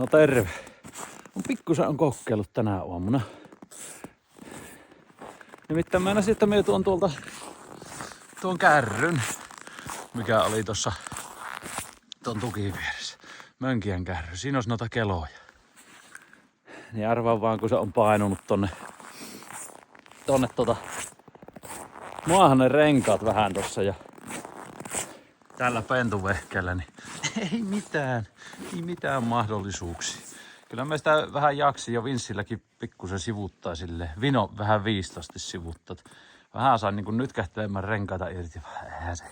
No terve. Pikkusen on kokeillut tänä aamuna. Nimittäin mä näin, että mä tuon tuon kärryn, mikä oli tossa ton tukin vieressä. Mönkijän kärry. Siinä olisi noita keloja. Niin arvaan vaan, kun se on painunut tonne maahan ne renkaat vähän tossa ja tällä pentuvehkeellä, niin ei mitään mahdollisuuksia. Kyllä mä sitä vähän jaksin jo Vinssilläkin pikkusen sivuttaa silleen. Vino vähän viistosti sivuttaa. Vähän saa niinku nytkähtelemään renkaita irti. Eihän se.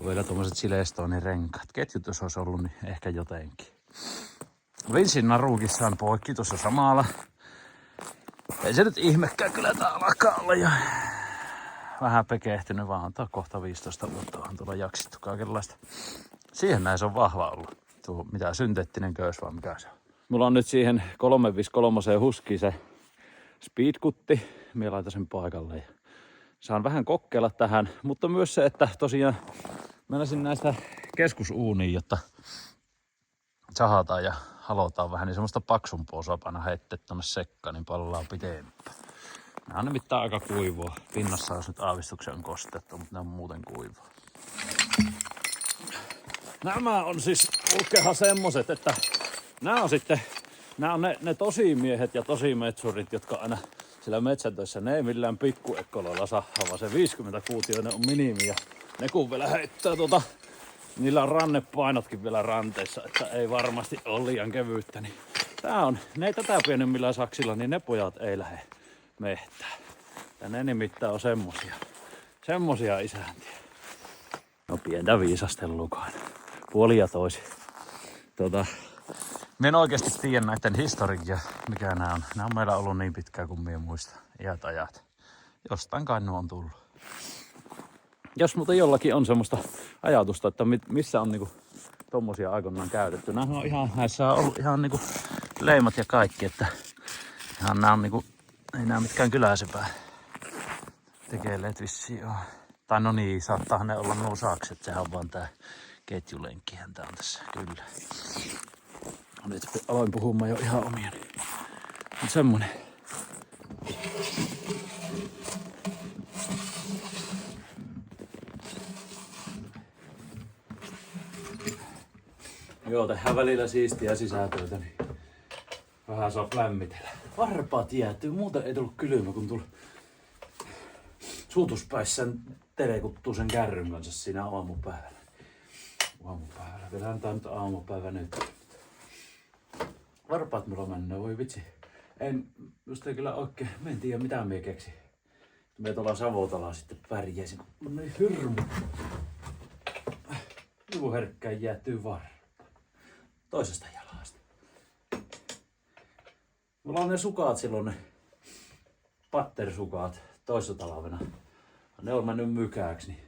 Vielä tommoset Silestoonin renkaat. Ketjut jos olisi ollut, niin ehkä jotenkin. Vinssin naruukin sain poikki tuossa samalla. Ei se nyt ihmekään, kyllä tää alkaa olla jo vähän pekehtynyt, vaan on kohta 15 vuotta on tuolla jaksittu kaikenlaista. Siihen näin se on vahva ollut. Tuo mitä synteettinen köys vaan mikä se on. Mulla on nyt siihen 353 huskiin se speedkutti. Mie laitan sen paikalle ja saan vähän kokeilla tähän, mutta myös se, että tosiaan menisin näistä keskusuuniin, jotta sahataan ja halotaan vähän, niin semmoista paksumpaa osaa paina heittää tonne sekkaan, niin palaa pitempään. Nämä on nimittäin aika kuivua. Pinnassa olisi nyt aavistuksen kostettu, mutta ne on muuten kuivua. Nämä on siis ulkeahan semmoset, että nämä on ne tosimiehet ja tosimetsurit, jotka aina siellä metsätöissä, ne ei millään pikkuekkoloilla sahaa, vaan se 50 kuutioinen on minimi ja ne kun vielä heittää niillä on rannepainotkin vielä ranteissa, että ei varmasti ole liian kevyyttä, niin ne tätä pienemmillä saksilla, niin ne pojat ei lähde mehtään. Ja ne nimittäin on semmosia isäntiä. No pientä viisastelukaan. Puoli ja toisin. Mä en oikeesti tiedä näiden historiikkia, mikä nää on. Nää on meillä ollut niin pitkään kuin mie muista. Iät ajat. Jostain kai nuo on tullut. Jos muuten jollakin on semmoista ajatusta, että missä on niinku tommosia aikoinaan käytetty. Näissä on ollut ihan niinku leimat ja kaikki, että ihan nää on niinku, ei nää mitkään kyläisepää tekeleet vissiin oo. Tai no niin, saattaa ne olla nuo sakset, sehän on vaan tää ketjulenkkihän tää on tässä, kyllä. Nyt aloin puhumaan jo ihan omiani. Mut semmonen. Joo, tehdään välillä siistiä sisätöitä, niin vähän saa lämmitellä. Varpaat jäätyy, muuten ei tullut kylmä, kun tuli suutuspäissään telekuttuu sen kärryn kanssa siinä aamupäivällä. Vedään tää nyt aamupäivä nyt. Varpaat mulla mennään, voi vitsi. Just ei kyllä oikein, mä en tiedä mitä mie keksin. Me tuolla Savotalla sitten pärjäisin, kun on niin hirmu. Joku herkkään jäätyy varpaat. Toisesta jalasta. Mulla on ne sukat silloin, ne pattersukat toissa talvena. Ne on mennyt mykääksi, niin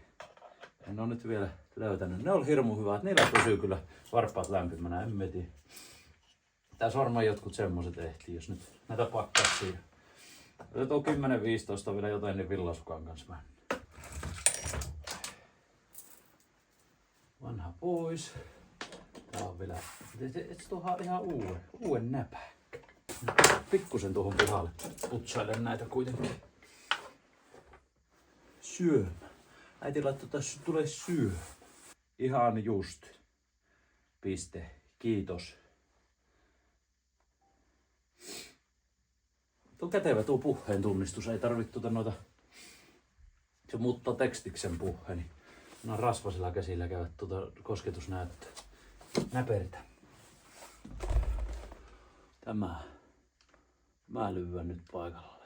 en oo nyt vielä löytänyt. Ne on hirmu hyvät, niillä pysyy kyllä varpaat lämpimänä, en mä tiedä. Tässä varmaan jotkut semmoset ehtii, jos nyt näitä pakkaa siinä. Nyt on 10-15 vielä jotain niin villasukan kanssa mennä. Vanha pois. Tää on vielä, et tuohan ihan uuden näpä. Pikkusen tuohon pihalle putsailen näitä kuitenkin. Syömä. Äiti laittoi tässä tulee syömä. Ihan just. Piste. Kiitos. Tuo kätevä tuo puheen tunnistus. Ei tarvitse noita. Se muuttaa tekstiksen puheen. Niin on rasvasilla käsillä käydä kosketusnäyttöä. Näpertä. Mä lyvän nyt paikalle.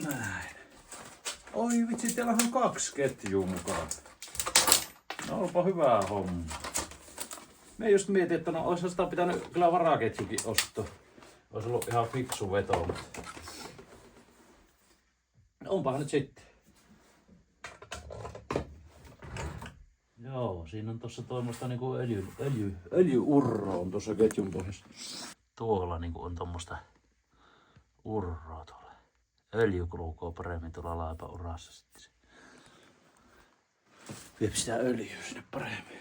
Näin. Oi vitsi, täällä on 2 ketjua mukaan. No onpa hyvää homma. Me just mietin, että no olisi sitä pitänyt kyllä varaketjukin ostaa. Olisi ollut ihan fiksu veto, mutta onpahan nyt sitten. Joo, siinä on tossa tuommoista niinku öljyurroa on tuossa ketjun pohjassa. Tuolla niinku on tommoista urroa tuolla. Öljy kulkee paremmin tuolla laipaurassa sitten. Viep sitä öljyä sinne paremmin.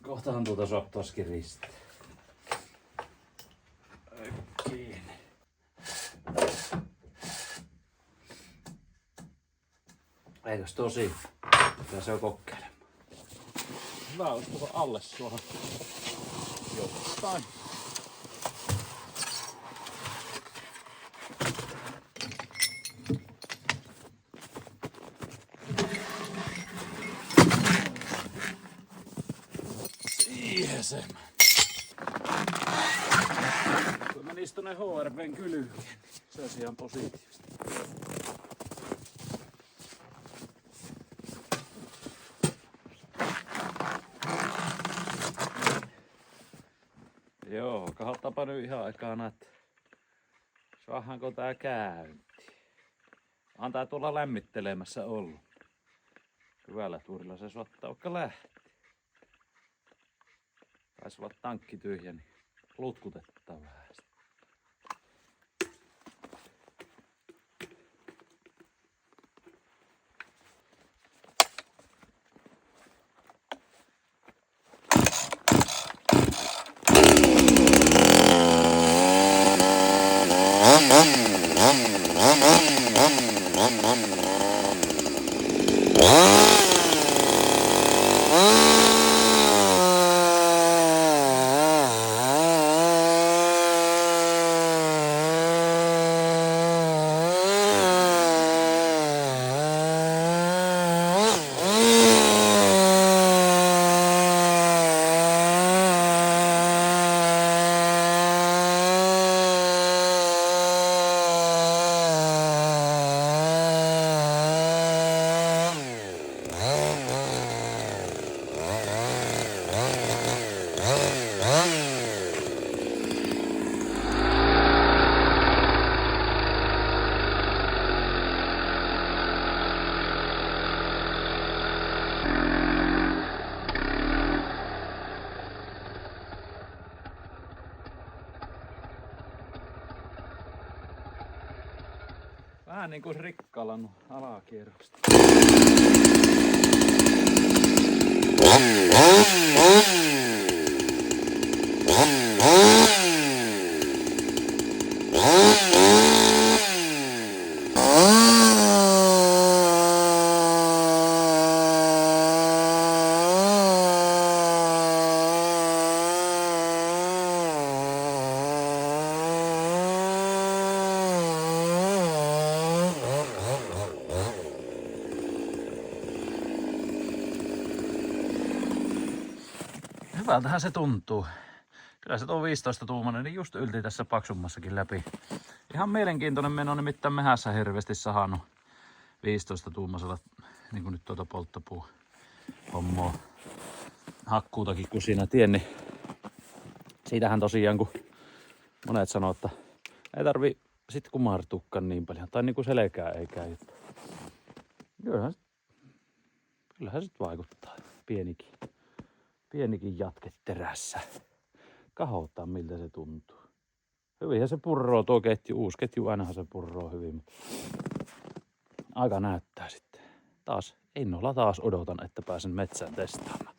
Kohtahan tuota soppaski ristää. Kiinni. Eikös tosi? Kyllä se on kokeilemaan. Hyvä olisi tuohon alle suohon jostain. Siihen se. Kun menisi tonne HRVn kylkeen, niin se olisi ihan positiivista. Joo, katsotaanpa nyt ihan aikana, että saadaanko tää käyntiin. On tää tuolla lämmittelemässä ollut. Hyvällä tuurilla se saattaa vaikka lähteä. Taisi olla tankki tyhjä, niin lutkutetaan vähän. Vähän niin kuin rikkalan alakierrosta. Hyvältähän se tuntuu. Kyllä se tuo 15 tuumainen, niin just ylti tässä paksummassakin läpi. Ihan mielenkiintoinen meno, nimittäin mehässä hirveästi sahannut 15 tuumaisella, niin kuin nyt tuota polttopuu hommoa hakkuutakin kun siinä tien, niin siitähän tosiaan kun monet sanoo, että ei tarvi sit kumartuukaan niin paljon, tai niin kuin selkää ei käy. Kyllähän se vaikuttaa pienikin jatke terässä. Katsotaan miltä se tuntuu. Hyvinhän se purroo tuo ketju, uusi ketju ainahan se purroo hyvin, mutta aika näyttää sitten. Taas innolla odotan, että pääsen metsään testaamaan.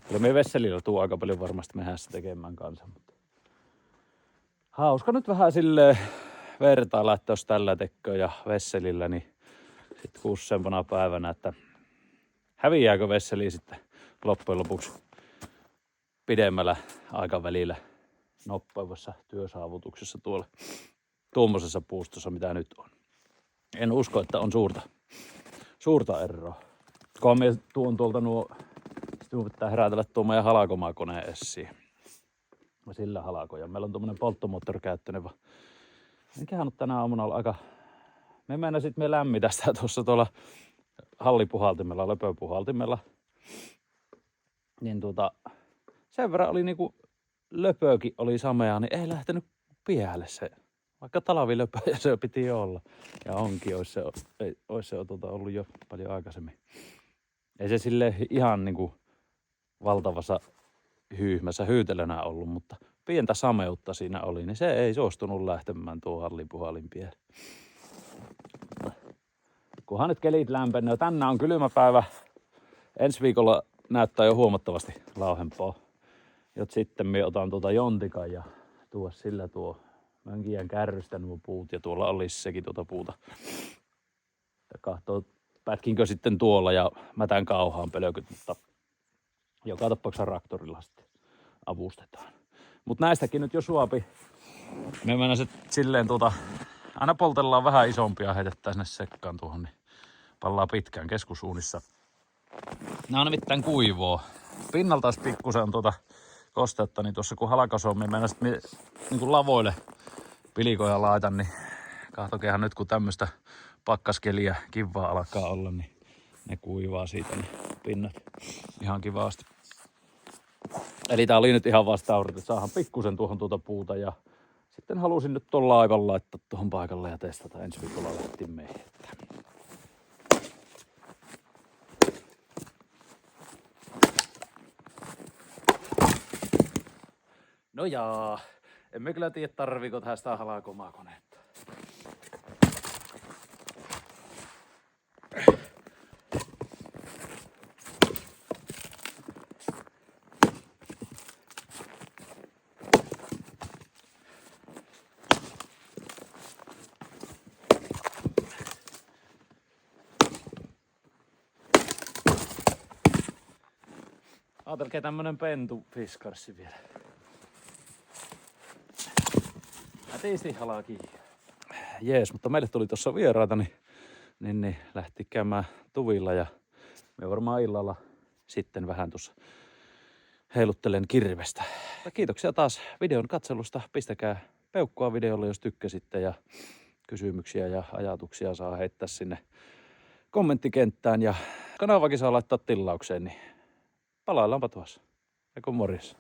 Kyllä me Vesselillä tuu aika paljon varmasti mehässä tekemään kanssa, mutta hauska nyt vähän silleen vertailla, että jos tällä tekee ja Vesselillä, niin sitten useampana päivänä, että häviääkö Vesseli sitten loppujen lopuksi pidemmällä aikavälillä nopeavassa työsaavutuksessa tuolla tuommoisessa puustossa, mitä nyt on. En usko, että on suurta eroa. Kun minä tuon tuolta sitten pitää herätellä tuon meidän halakomakoneen esiin. Ja sillä halakoja. Meillä on tuommoinen polttomoottorikäyttöinen. Mikähän on tänä aamuna ollut aika... Me lämmitä sitä tuolla hallipuhaltimella, löpöpuhaltimella. Niin sen verran oli niinku löpökin oli samea, niin ei lähtenyt pialle se. Vaikka talvilöpö ja se piti olla. Ja onkin, olisi se ollut jo paljon aikaisemmin. Ei se sille ihan niinku valtavassa hyyhmässä hyytelönä ollut, mutta pientä sameutta siinä oli, niin se ei suostunut lähtemään tuo hallipuhalin pieleen. Kunhan nyt kelit lämpenee. Tänään on kylmä päivä. Ensi viikolla näyttää jo huomattavasti lauhempaa. Jot sitten me otan tuota jontikan ja tuo sillä tuo mönkiän kärrystä nuo puut ja tuolla olisi sekin tuota puuta. Ja kahtoo pätkinkö sitten tuolla ja mätän kauhaan pölkyt, mutta joka tapauksessa traktorilla sitten avustetaan. Mut näistäkin nyt jo suopi. Me mennään se silleen aina poltellaan vähän isompia, heitetään sinne sekkaan tuohon, niin pallaa pitkään keskusuunissa. Nää on nimittäin kuivoo. Pinnalta taas pikkusen on kosteutta, niin tuossa kun halkaisoo, me mennään sitten niin lavoille pilikoja laitan, niin kahtokehan nyt kun tämmöistä pakkaskeliä kivaa alkaa olla, niin ne kuivaa siitä niin pinnat ihan kivasti. Eli tää oli nyt ihan vastaurit, että saadaan pikkusen tuohon puuta ja sitten halusin nyt tuon laivan laittaa tuohon paikalle ja testata. Ensi viikolla lähtiin meidän. No jaa, emme kyllä tiedä tarviiko tähän sitä halakomaa konetta. Ajatelkaa tämmönen pentufiskarsi vielä. Nätisti halaki. Jees, mutta meille tuli tuossa vieraita, niin lähti käymään tuvilla ja me varmaan illalla sitten vähän tuossa heiluttelen kirvestä. Kiitoksia taas videon katselusta. Pistäkää peukkua videolle, jos tykkäsitte ja kysymyksiä ja ajatuksia saa heittää sinne kommenttikenttään ja kanavakin saa laittaa tilaukseen, niin palaillaanpa tuossa. Eiku morjes.